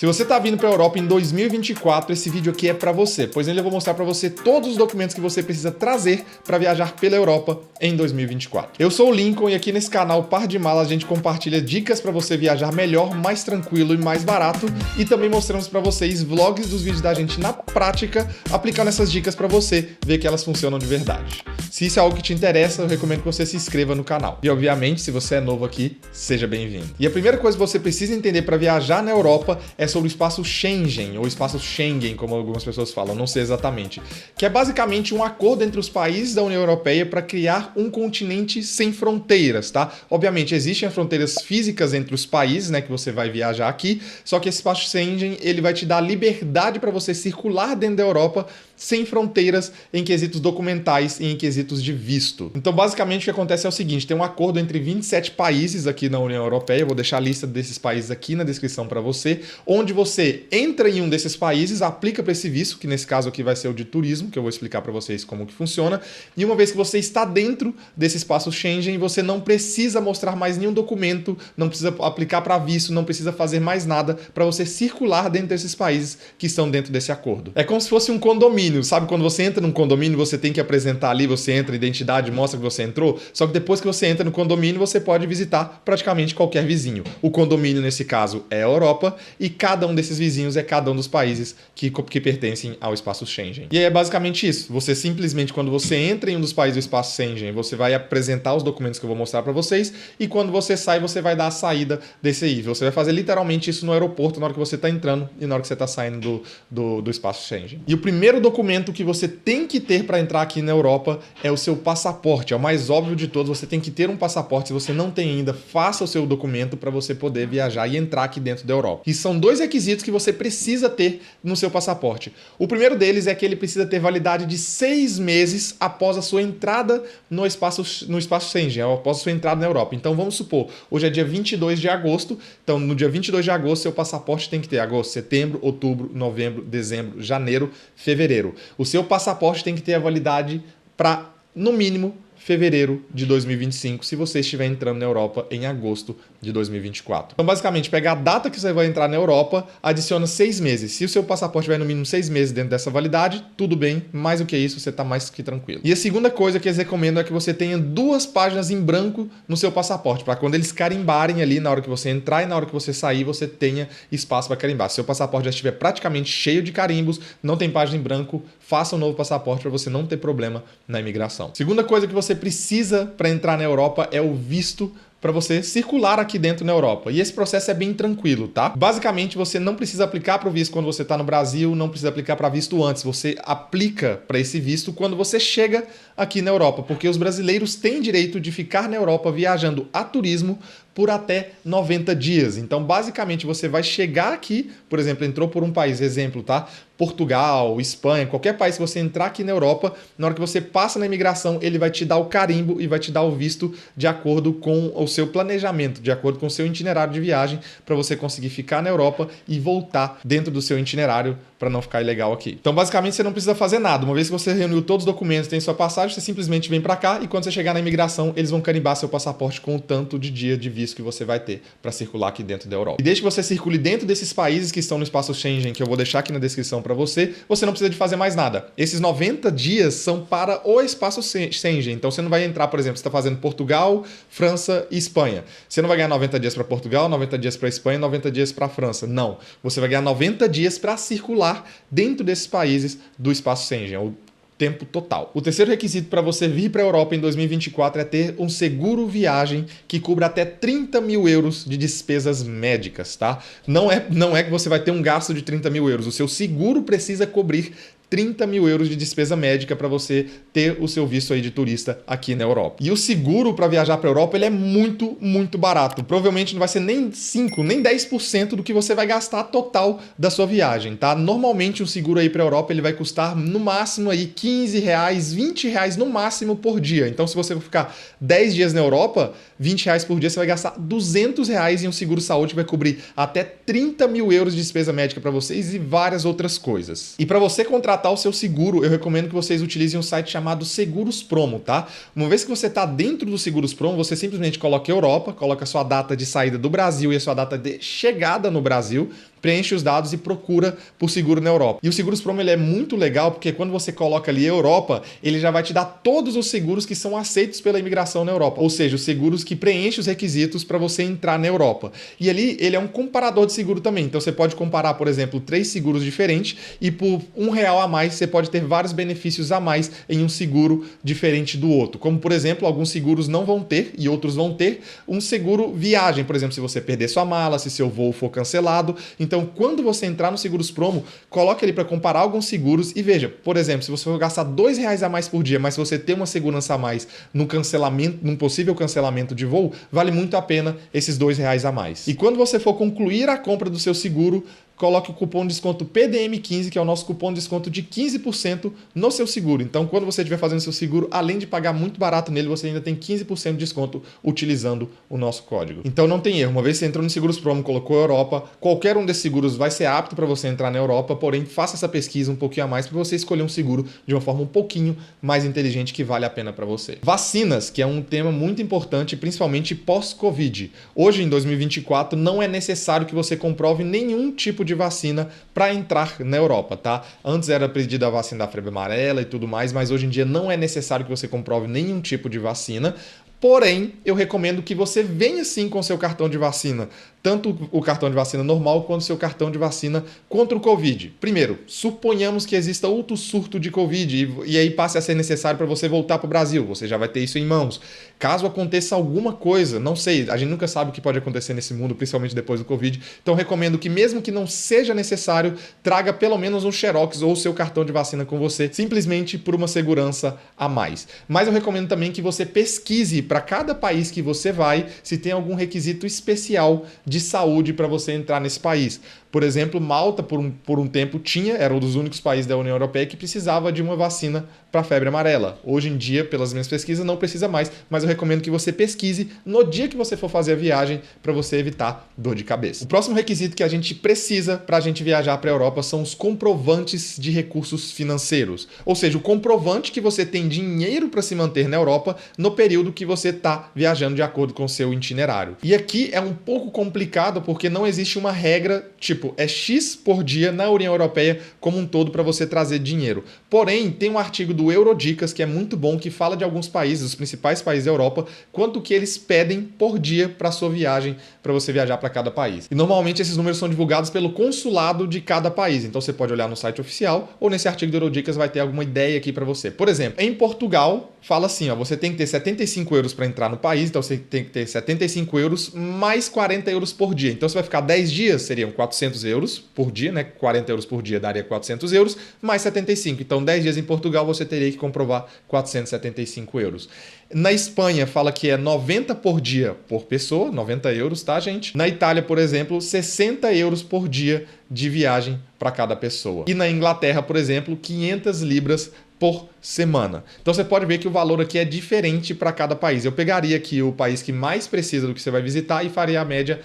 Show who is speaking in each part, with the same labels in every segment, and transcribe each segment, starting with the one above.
Speaker 1: Se você está vindo para a Europa em 2024, esse vídeo aqui é para você, pois nele eu vou mostrar para você todos os documentos que você precisa trazer para viajar pela Europa em 2024. Eu sou o Lincoln e aqui nesse canal Par de Malas a gente compartilha dicas para você viajar melhor, mais tranquilo e mais barato, e também mostramos para vocês vlogs dos vídeos da gente na prática, aplicando essas dicas para você ver que elas funcionam de verdade. Se isso é algo que te interessa, eu recomendo que você se inscreva no canal. E obviamente, se você é novo aqui, seja bem-vindo. E a primeira coisa que você precisa entender para viajar na Europa é sobre o espaço Schengen, ou espaço Schengen, como algumas pessoas falam, não sei exatamente, que é basicamente um acordo entre os países da União Europeia para criar um continente sem fronteiras, tá? Obviamente, existem as fronteiras físicas entre os países, né, que você vai viajar aqui, só que esse espaço Schengen, ele vai te dar liberdade para você circular dentro da Europa sem fronteiras em quesitos documentais e em quesitos de visto. Então, basicamente, o que acontece é o seguinte, tem um acordo entre 27 países aqui na União Europeia, eu vou deixar a lista desses países aqui na descrição para você, onde você entra em um desses países, aplica para esse visto, que nesse caso aqui vai ser o de turismo, que eu vou explicar para vocês como que funciona, e uma vez que você está dentro desse espaço Schengen, você não precisa mostrar mais nenhum documento, não precisa aplicar para visto, não precisa fazer mais nada para você circular dentro desses países que estão dentro desse acordo. É como se fosse um condomínio. Sabe quando você entra num condomínio, você tem que apresentar ali, você entra, identidade, mostra que você entrou, só que depois que você entra no condomínio, você pode visitar praticamente qualquer vizinho. O condomínio, nesse caso, é a Europa, e cada um desses vizinhos é cada um dos países que pertencem ao espaço Schengen. E é basicamente isso. Você simplesmente, quando você entra em um dos países do espaço Schengen, você vai apresentar os documentos que eu vou mostrar para vocês, e quando você sai, você vai dar a saída desse aí. Você vai fazer literalmente isso no aeroporto, na hora que você está entrando e na hora que você está saindo do espaço Schengen. E o primeiro documento que você tem que ter para entrar aqui na Europa é o seu passaporte. É o mais óbvio de todos, você tem que ter um passaporte. Se você não tem ainda, faça o seu documento para você poder viajar e entrar aqui dentro da Europa. E são dois requisitos que você precisa ter no seu passaporte. O primeiro deles é que ele precisa ter validade de 6 meses após a sua entrada no espaço Schengen, após a sua entrada na Europa. Então vamos supor, hoje é dia 22 de agosto, então no dia 22 de agosto seu passaporte tem que ter agosto, setembro, outubro, novembro, dezembro, janeiro, fevereiro. O seu passaporte tem que ter a validade para, no mínimo, fevereiro de 2025, se você estiver entrando na Europa em agosto de 2024. Então, basicamente, pega a data que você vai entrar na Europa, adiciona 6 meses. Se o seu passaporte vai no mínimo 6 meses dentro dessa validade, tudo bem, mais do que isso, você está mais que tranquilo. E a segunda coisa que eles recomendam é que você tenha 2 páginas em branco no seu passaporte, para quando eles carimbarem ali, na hora que você entrar e na hora que você sair, você tenha espaço para carimbar. Se o seu passaporte já estiver praticamente cheio de carimbos, não tem página em branco, faça um novo passaporte para você não ter problema na imigração. Segunda coisa que você precisa para entrar na Europa é o visto para você circular aqui dentro na Europa. E esse processo é bem tranquilo, tá? Basicamente, você não precisa aplicar para o visto quando você está no Brasil, não precisa aplicar para visto antes. Você aplica para esse visto quando você chega aqui na Europa, porque os brasileiros têm direito de ficar na Europa viajando a turismo por até 90 dias. Então, basicamente, você vai chegar aqui, por exemplo, entrou por um país, exemplo, tá? Portugal, Espanha, qualquer país que você entrar aqui na Europa, na hora que você passa na imigração, ele vai te dar o carimbo e vai te dar o visto de acordo com o seu planejamento, de acordo com o seu itinerário de viagem, para você conseguir ficar na Europa e voltar dentro do seu itinerário para não ficar ilegal aqui. Então, basicamente, você não precisa fazer nada. Uma vez que você reuniu todos os documentos, tem sua passagem, você simplesmente vem para cá e quando você chegar na imigração, eles vão carimbar seu passaporte com o tanto de dia de visto que você vai ter para circular aqui dentro da Europa. E desde que você circule dentro desses países que estão no espaço Schengen, que eu vou deixar aqui na descrição para você não precisa de fazer mais nada. Esses 90 dias são para o espaço Schengen. Então você não vai entrar, por exemplo, você está fazendo Portugal, França e Espanha. Você não vai ganhar 90 dias para Portugal, 90 dias para Espanha, 90 dias para França. Não. Você vai ganhar 90 dias para circular dentro desses países do espaço Schengen, o tempo total. O terceiro requisito para você vir para a Europa em 2024 é ter um seguro viagem que cubra até 30 mil euros de despesas médicas, tá? Não é que você vai ter um gasto de 30 mil euros. O seu seguro precisa cobrir 30 mil euros de despesa médica para você ter o seu visto aí de turista aqui na Europa. E o seguro para viajar para a Europa ele é muito, muito barato. Provavelmente não vai ser nem 5, nem 10% do que você vai gastar total da sua viagem, tá? Normalmente um seguro aí para a Europa ele vai custar no máximo aí 15 reais, 20 reais no máximo por dia. Então se você for ficar 10 dias na Europa, 20 reais por dia você vai gastar 200 reais em um seguro saúde que vai cobrir até 30 mil euros de despesa médica para vocês e várias outras coisas. E para você contratar o seu seguro, eu recomendo que vocês utilizem um site chamado Seguros Promo, tá? Uma vez que você está dentro do Seguros Promo, você simplesmente coloca Europa, coloca a sua data de saída do Brasil e a sua data de chegada no Brasil, preenche os dados e procura por seguro na Europa. E o Seguros Promo ele é muito legal porque quando você coloca ali Europa, ele já vai te dar todos os seguros que são aceitos pela imigração na Europa, ou seja, os seguros que preenchem os requisitos para você entrar na Europa. E ali ele é um comparador de seguro também, então você pode comparar, por exemplo, 3 seguros diferentes e por R$1 a mais você pode ter vários benefícios a mais em um seguro diferente do outro. Como, por exemplo, alguns seguros não vão ter e outros vão ter um seguro viagem, por exemplo, se você perder sua mala, se seu voo for cancelado. Então, quando você entrar no Seguros Promo, coloque ali para comparar alguns seguros e veja, por exemplo, se você for gastar R$2 a mais por dia, mas se você ter uma segurança a mais no cancelamento, num possível cancelamento de voo, vale muito a pena esses R$2 a mais. E quando você for concluir a compra do seu seguro, coloque o cupom de desconto PDM15, que é o nosso cupom de desconto de 15% no seu seguro. Então, quando você estiver fazendo seu seguro, além de pagar muito barato nele, você ainda tem 15% de desconto utilizando o nosso código. Então, não tem erro. Uma vez que você entrou no Seguros Promo, colocou a Europa, qualquer um desses seguros vai ser apto para você entrar na Europa, porém, faça essa pesquisa um pouquinho a mais para você escolher um seguro de uma forma um pouquinho mais inteligente que vale a pena para você. Vacinas, que é um tema muito importante, principalmente pós-Covid. Hoje, em 2024, não é necessário que você comprove nenhum tipo de vacina para entrar na Europa, tá? Antes era pedida a vacina da febre amarela e tudo mais, mas hoje em dia não é necessário que você comprove nenhum tipo de vacina. Porém, eu recomendo que você venha sim com seu cartão de vacina, tanto o cartão de vacina normal quanto o seu cartão de vacina contra o Covid. Primeiro, suponhamos que exista outro surto de Covid e aí passe a ser necessário para você voltar para o Brasil. Você já vai ter isso em mãos. Caso aconteça alguma coisa, não sei, a gente nunca sabe o que pode acontecer nesse mundo, principalmente depois do Covid. Então, recomendo que mesmo que não seja necessário, traga pelo menos um xerox ou o seu cartão de vacina com você, simplesmente por uma segurança a mais. Mas eu recomendo também que você pesquise para cada país que você vai se tem algum requisito especial de saúde para você entrar nesse país. Por exemplo, Malta, por um tempo, era um dos únicos países da União Europeia que precisava de uma vacina para a febre amarela. Hoje em dia, pelas minhas pesquisas, não precisa mais, mas eu recomendo que você pesquise no dia que você for fazer a viagem para você evitar dor de cabeça. O próximo requisito que a gente precisa para a gente viajar para a Europa são os comprovantes de recursos financeiros. Ou seja, o comprovante que você tem dinheiro para se manter na Europa no período que você está viajando de acordo com o seu itinerário. E aqui é um pouco complicado porque não existe uma regra, tipo, é X por dia na União Europeia como um todo para você trazer dinheiro. Porém, tem um artigo do Eurodicas que é muito bom, que fala de alguns países, os principais países da Europa, quanto que eles pedem por dia para sua viagem, para você viajar para cada país. E normalmente esses números são divulgados pelo consulado de cada país. Então você pode olhar no site oficial ou nesse artigo do Eurodicas vai ter alguma ideia aqui para você. Por exemplo, em Portugal, fala assim, ó, você tem que ter 75 euros para entrar no país, então você tem que ter 75 euros mais 40 euros por dia. Então você vai ficar 10 dias, seriam 400 euros por dia, né? 40 euros por dia daria 400 euros, mais 75. Então 10 dias em Portugal você teria que comprovar 475 euros. Na Espanha fala que é 90 por dia por pessoa, 90 euros, tá, gente? Na Itália, por exemplo, 60 euros por dia de viagem para cada pessoa. E na Inglaterra, por exemplo, 500 libras por semana. Então você pode ver que o valor aqui é diferente para cada país. Eu pegaria aqui o país que mais precisa do que você vai visitar e faria a média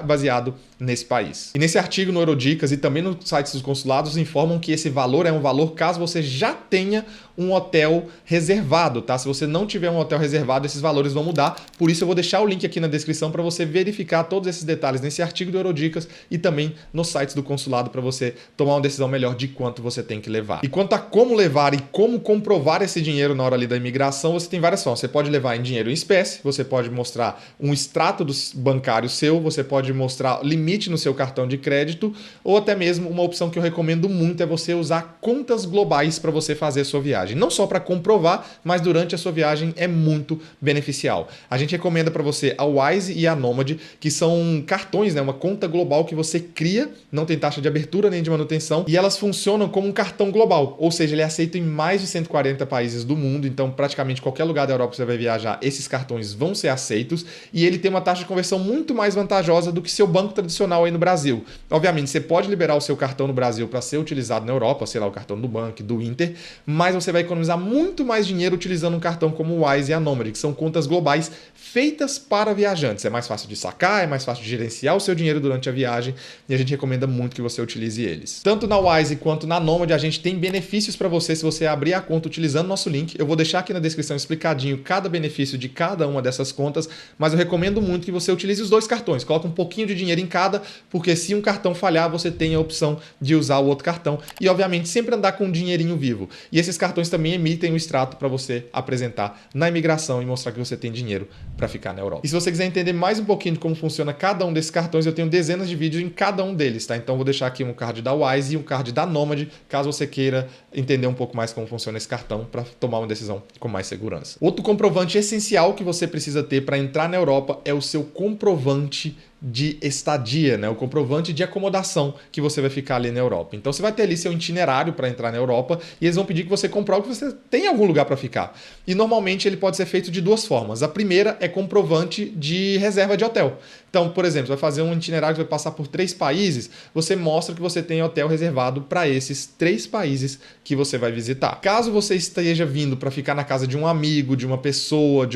Speaker 1: baseado nesse país. E nesse artigo no Eurodicas e também nos sites dos consulados informam que esse valor é um valor caso você já tenha um hotel reservado, tá? Se você não tiver um hotel reservado, esses valores vão mudar. Por isso eu vou deixar o link aqui na descrição para você verificar todos esses detalhes nesse artigo do Eurodicas e também nos sites do consulado para você tomar uma decisão melhor de quanto você tem que levar. E quanto a como levar e como comprovar esse dinheiro na hora ali da imigração, você tem várias formas. Você pode levar em dinheiro em espécie, você pode mostrar um extrato bancário seu, você pode mostrar limite no seu cartão de crédito, ou até mesmo uma opção que eu recomendo muito é você usar contas globais para você fazer a sua viagem. Não só para comprovar, mas durante a sua viagem é muito beneficial. A gente recomenda para você a Wise e a Nomad, que são cartões, né? Uma conta global que você cria, não tem taxa de abertura nem de manutenção, e elas funcionam como um cartão global, ou seja, ele é aceito em mais de 140 países do mundo, então praticamente qualquer lugar da Europa que você vai viajar, esses cartões vão ser aceitos, e ele tem uma taxa de conversão muito mais vantajosa do que seu banco tradicional aí no Brasil. Obviamente, você pode liberar o seu cartão no Brasil para ser utilizado na Europa, sei lá, o cartão do Banco, do Inter, mas você vai economizar muito mais dinheiro utilizando um cartão como o Wise e a Nomad, que são contas globais feitas para viajantes. É mais fácil de sacar, é mais fácil de gerenciar o seu dinheiro durante a viagem, e a gente recomenda muito que você utilize eles. Tanto na Wise quanto na Nomad, a gente tem benefícios para você se você abrir a conta conta utilizando nosso link. Eu vou deixar aqui na descrição explicadinho cada benefício de cada uma dessas contas, mas eu recomendo muito que você utilize os dois cartões. Coloca um pouquinho de dinheiro em cada, porque se um cartão falhar, você tem a opção de usar o outro cartão e, obviamente, sempre andar com um dinheirinho vivo. E esses cartões também emitem um extrato para você apresentar na imigração e mostrar que você tem dinheiro para ficar na Europa. E se você quiser entender mais um pouquinho de como funciona cada um desses cartões, eu tenho dezenas de vídeos em cada um deles, tá? Então eu vou deixar aqui um card da Wise e um card da Nomad, caso você queira entender um pouco mais como funciona esse cartão para tomar uma decisão com mais segurança. Outro comprovante essencial que você precisa ter para entrar na Europa é o seu comprovante de estadia, né? O comprovante de acomodação que você vai ficar ali na Europa. Então você vai ter ali seu itinerário para entrar na Europa e eles vão pedir que você comprove que você tem algum lugar para ficar. E normalmente ele pode ser feito de duas formas. A primeira é comprovante de reserva de hotel. Então, por exemplo, você vai fazer um itinerário que vai passar por 3 países, você mostra que você tem hotel reservado para esses 3 países que você vai visitar. Caso você esteja vindo para ficar na casa de um amigo, de uma pessoa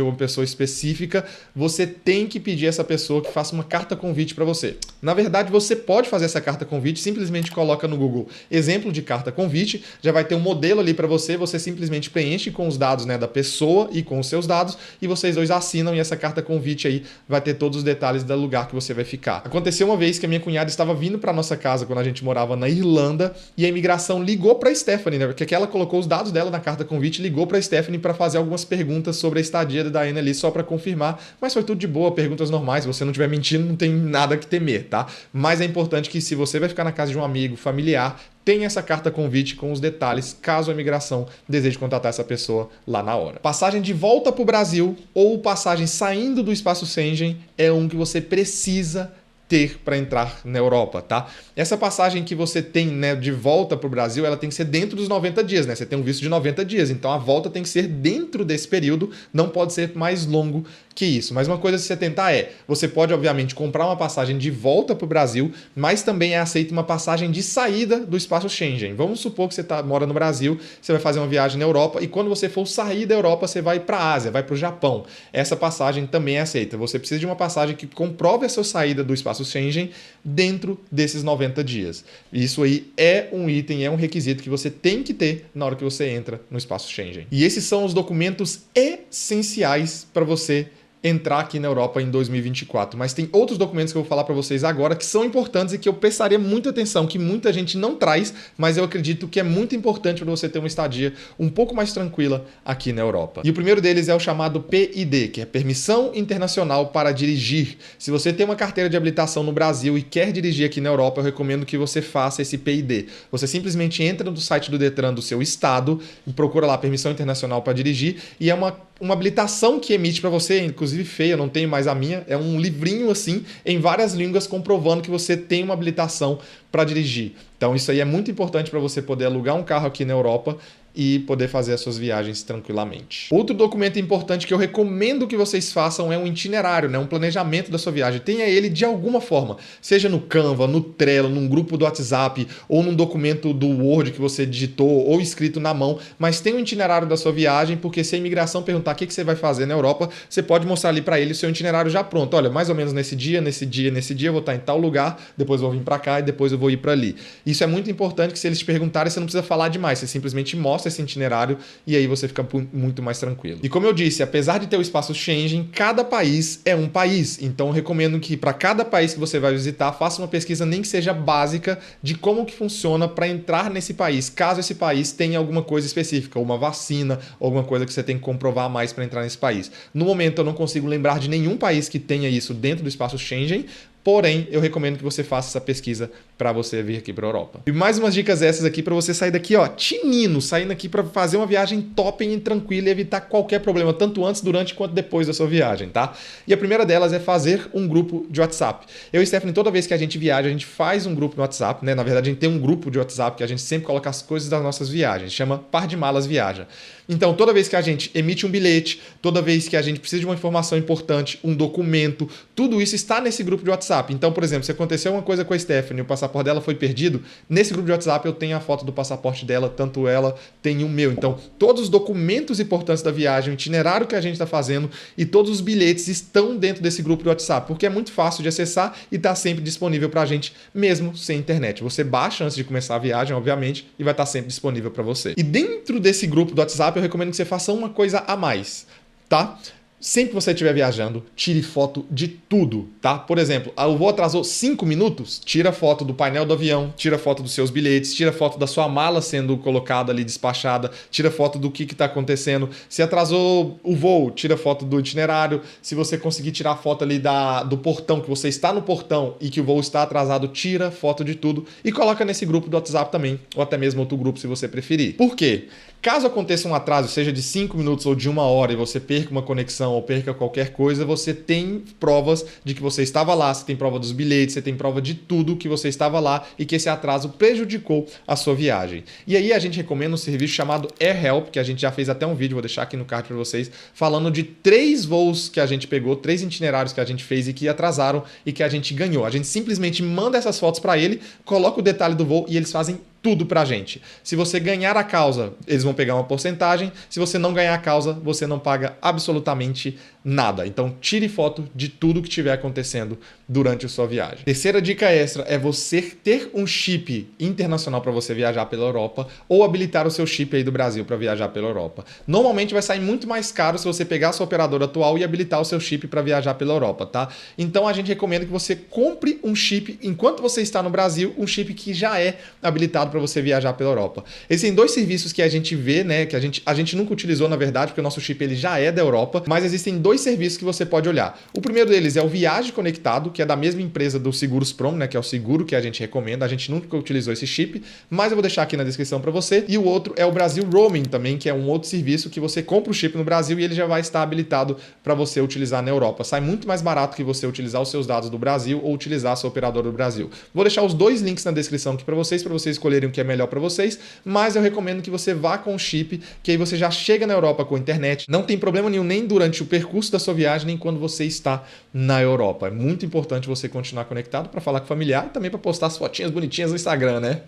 Speaker 1: específica, você tem que pedir a essa pessoa que faça uma carta convite para você. Na verdade, você pode fazer essa carta convite, simplesmente coloca no Google exemplo de carta convite, já vai ter um modelo ali para você, você simplesmente preenche com os dados, né, da pessoa e com os seus dados e vocês dois assinam e essa carta convite aí vai ter todos os detalhes do lugar que você vai ficar. Aconteceu uma vez que a minha cunhada estava vindo para nossa casa quando a gente morava na Irlanda e a imigração ligou para a Stephanie, né, porque ela colocou os dados dela na carta convite, ligou para a Stephanie para fazer algumas perguntas sobre a estadia da Diana ali só para confirmar, mas foi tudo de boa, perguntas normais, se você não estiver mentindo, não tem nada que temer, tá? Mas é importante que se você vai ficar na casa de um amigo, familiar, tenha essa carta convite com os detalhes, caso a imigração deseje contratar essa pessoa lá na hora. Passagem de volta para o Brasil ou passagem saindo do espaço Schengen é um que você precisa ter para entrar na Europa, tá? Essa passagem que você tem, né, de volta para o Brasil, ela tem que ser dentro dos 90 dias, né? Você tem um visto de 90 dias, então a volta tem que ser dentro desse período, não pode ser mais longo que isso. Mas uma coisa a se atentar é, você pode, obviamente, comprar uma passagem de volta para o Brasil, mas também é aceita uma passagem de saída do espaço Schengen. Vamos supor que você mora no Brasil, você vai fazer uma viagem na Europa e quando você for sair da Europa, você vai para a Ásia, vai para o Japão. Essa passagem também é aceita. Você precisa de uma passagem que comprove a sua saída do espaço Schengen dentro desses 90 dias. Isso aí é um item, é um requisito que você tem que ter na hora que você entra no espaço Schengen. E esses são os documentos essenciais para você entrar aqui na Europa em 2024. Mas tem outros documentos que eu vou falar para vocês agora que são importantes e que eu prestaria muita atenção, que muita gente não traz, mas eu acredito que é muito importante para você ter uma estadia um pouco mais tranquila aqui na Europa. E o primeiro deles é o chamado PID, que é Permissão Internacional para Dirigir. Se você tem uma carteira de habilitação no Brasil e quer dirigir aqui na Europa, eu recomendo que você faça esse PID. Você simplesmente entra no site do Detran do seu estado e procura lá Permissão Internacional para Dirigir e é uma habilitação que emite para você, inclusive feia, eu não tenho mais a minha, é um livrinho assim, em várias línguas, comprovando que você tem uma habilitação para dirigir. Então isso aí é muito importante para você poder alugar um carro aqui na Europa e poder fazer as suas viagens tranquilamente. Outro documento importante que eu recomendo que vocês façam é um itinerário, né? Um planejamento da sua viagem. Tenha ele de alguma forma, seja no Canva, no Trello, num grupo do WhatsApp ou num documento do Word que você digitou ou escrito na mão, mas tenha um itinerário da sua viagem, porque se a imigração perguntar o que você vai fazer na Europa, você pode mostrar ali para ele o seu itinerário já pronto. Olha, mais ou menos nesse dia eu vou estar em tal lugar, depois eu vou vir para cá e depois eu vou ir para ali. Isso é muito importante que se eles te perguntarem, você não precisa falar demais, você simplesmente mostra esse itinerário e aí você fica muito mais tranquilo. E como eu disse, apesar de ter o espaço Schengen, cada país é um país. Então eu recomendo que para cada país que você vai visitar, faça uma pesquisa nem que seja básica de como que funciona para entrar nesse país, caso esse país tenha alguma coisa específica, uma vacina, alguma coisa que você tem que comprovar mais para entrar nesse país. No momento eu não consigo lembrar de nenhum país que tenha isso dentro do espaço Schengen, porém, eu recomendo que você faça essa pesquisa para você vir aqui para a Europa. E mais umas dicas essas aqui para você sair daqui, ó, tinino, saindo aqui para fazer uma viagem top e tranquila e evitar qualquer problema, tanto antes, durante quanto depois da sua viagem, tá? E a primeira delas é fazer um grupo de WhatsApp. Eu e Stephanie, toda vez que a gente viaja, a gente faz um grupo no WhatsApp, né? Na verdade, a gente tem um grupo de WhatsApp que a gente sempre coloca as coisas das nossas viagens, chama Par de Malas Viaja. Então, toda vez que a gente emite um bilhete, toda vez que a gente precisa de uma informação importante, um documento, tudo isso está nesse grupo de WhatsApp. Então, por exemplo, se aconteceu uma coisa com a Stephanie, eu passar passaporte dela foi perdido, nesse grupo de WhatsApp eu tenho a foto do passaporte dela, tanto ela tem o meu. Então, todos os documentos importantes da viagem, o itinerário que a gente está fazendo e todos os bilhetes estão dentro desse grupo de WhatsApp, porque é muito fácil de acessar e está sempre disponível para a gente, mesmo sem internet. Você baixa antes de começar a viagem, obviamente, e vai estar sempre disponível para você. E dentro desse grupo do WhatsApp, eu recomendo que você faça uma coisa a mais, tá? Sempre que você estiver viajando, tire foto de tudo, tá? Por exemplo, o voo atrasou 5 minutos, tira foto do painel do avião, tira foto dos seus bilhetes, tira foto da sua mala sendo colocada ali, despachada, tira foto do que está acontecendo. Se atrasou o voo, tira foto do itinerário. Se você conseguir tirar foto ali do portão, que você está no portão e que o voo está atrasado, tira foto de tudo e coloca nesse grupo do WhatsApp também, ou até mesmo outro grupo se você preferir. Por quê? Caso aconteça um atraso, seja de 5 minutos ou de 1 hora, e você perca uma conexão ou perca qualquer coisa, você tem provas de que você estava lá, você tem prova dos bilhetes, você tem prova de tudo que você estava lá e que esse atraso prejudicou a sua viagem. E aí a gente recomenda um serviço chamado AirHelp, que a gente já fez até um vídeo, vou deixar aqui no card para vocês, falando de 3 voos que a gente pegou, 3 itinerários que a gente fez e que atrasaram e que a gente ganhou. A gente simplesmente manda essas fotos para ele, coloca o detalhe do voo e eles fazem tudo pra gente. Se você ganhar a causa, eles vão pegar uma porcentagem. Se você não ganhar a causa, você não paga absolutamente nada. Então, tire foto de tudo que estiver acontecendo durante a sua viagem. Terceira dica extra é você ter um chip internacional para você viajar pela Europa ou habilitar o seu chip aí do Brasil para viajar pela Europa. Normalmente vai sair muito mais caro se você pegar a sua operadora atual e habilitar o seu chip para viajar pela Europa, tá? Então, a gente recomenda que você compre um chip enquanto você está no Brasil, um chip que já é habilitado para você viajar pela Europa. Existem 2 serviços que a gente vê, né, que a gente nunca utilizou, na verdade, porque o nosso chip ele já é da Europa, mas existem 2 serviços que você pode olhar. O primeiro deles é o Viagem Conectado, que é da mesma empresa do Seguros Prom, né, que é o seguro que a gente recomenda. A gente nunca utilizou esse chip, mas eu vou deixar aqui na descrição para você. E o outro é o Brasil Roaming também, que é um outro serviço que você compra o chip no Brasil e ele já vai estar habilitado para você utilizar na Europa. Sai muito mais barato que você utilizar os seus dados do Brasil ou utilizar a sua operadora do Brasil. Vou deixar os 2 links na descrição aqui para vocês escolherem o que é melhor para vocês, mas eu recomendo que você vá com o chip, que aí você já chega na Europa com a internet. Não tem problema nenhum nem durante o percurso da sua viagem, nem quando você está na Europa. É muito importante você continuar conectado para falar com o familiar e também para postar as fotinhas bonitinhas no Instagram, né?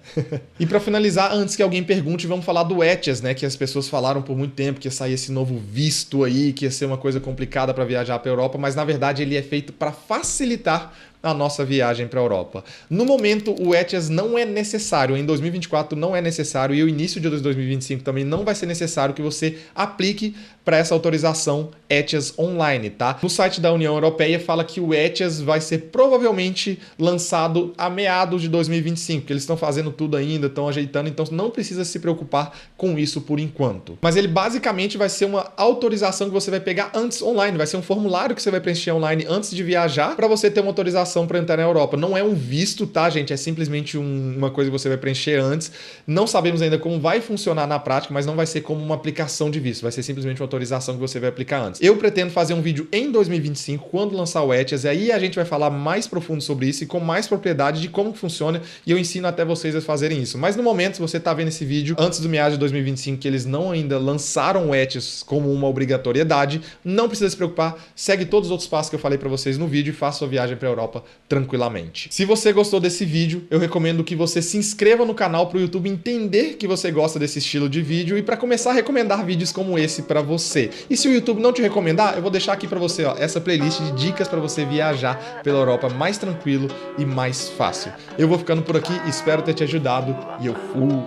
Speaker 1: E para finalizar, antes que alguém pergunte, vamos falar do ETIAS, né? Que as pessoas falaram por muito tempo que ia sair esse novo visto aí, que ia ser uma coisa complicada para viajar para a Europa, mas na verdade ele é feito para facilitar a nossa viagem para a Europa. No momento, o ETIAS não é necessário, em 2024 não é necessário e o início de 2025 também não vai ser necessário que você aplique para essa autorização ETIAS online, tá? No site da União Europeia fala que o ETIAS vai ser provavelmente lançado a meados de 2025, porque eles estão fazendo tudo ainda, estão ajeitando, então não precisa se preocupar com isso por enquanto. Mas ele basicamente vai ser uma autorização que você vai pegar antes online, vai ser um formulário que você vai preencher online antes de viajar para você ter uma autorização para entrar na Europa. Não é um visto, tá, gente? É simplesmente uma coisa que você vai preencher antes. Não sabemos ainda como vai funcionar na prática, mas não vai ser como uma aplicação de visto. Vai ser simplesmente uma autorização que você vai aplicar antes. Eu pretendo fazer um vídeo em 2025, quando lançar o ETIAS, e aí a gente vai falar mais profundo sobre isso e com mais propriedade de como funciona, e eu ensino até vocês a fazerem isso. Mas no momento, se você tá vendo esse vídeo antes do meados de 2025, que eles não ainda lançaram o ETIAS como uma obrigatoriedade, não precisa se preocupar, segue todos os outros passos que eu falei para vocês no vídeo e faça sua viagem para a Europa tranquilamente. Se você gostou desse vídeo, eu recomendo que você se inscreva no canal para o YouTube entender que você gosta desse estilo de vídeo e para começar a recomendar vídeos como esse para você. E se o YouTube não te recomendar, eu vou deixar aqui para você, ó, essa playlist de dicas para você viajar pela Europa mais tranquilo e mais fácil. Eu vou ficando por aqui, espero ter te ajudado e eu fui!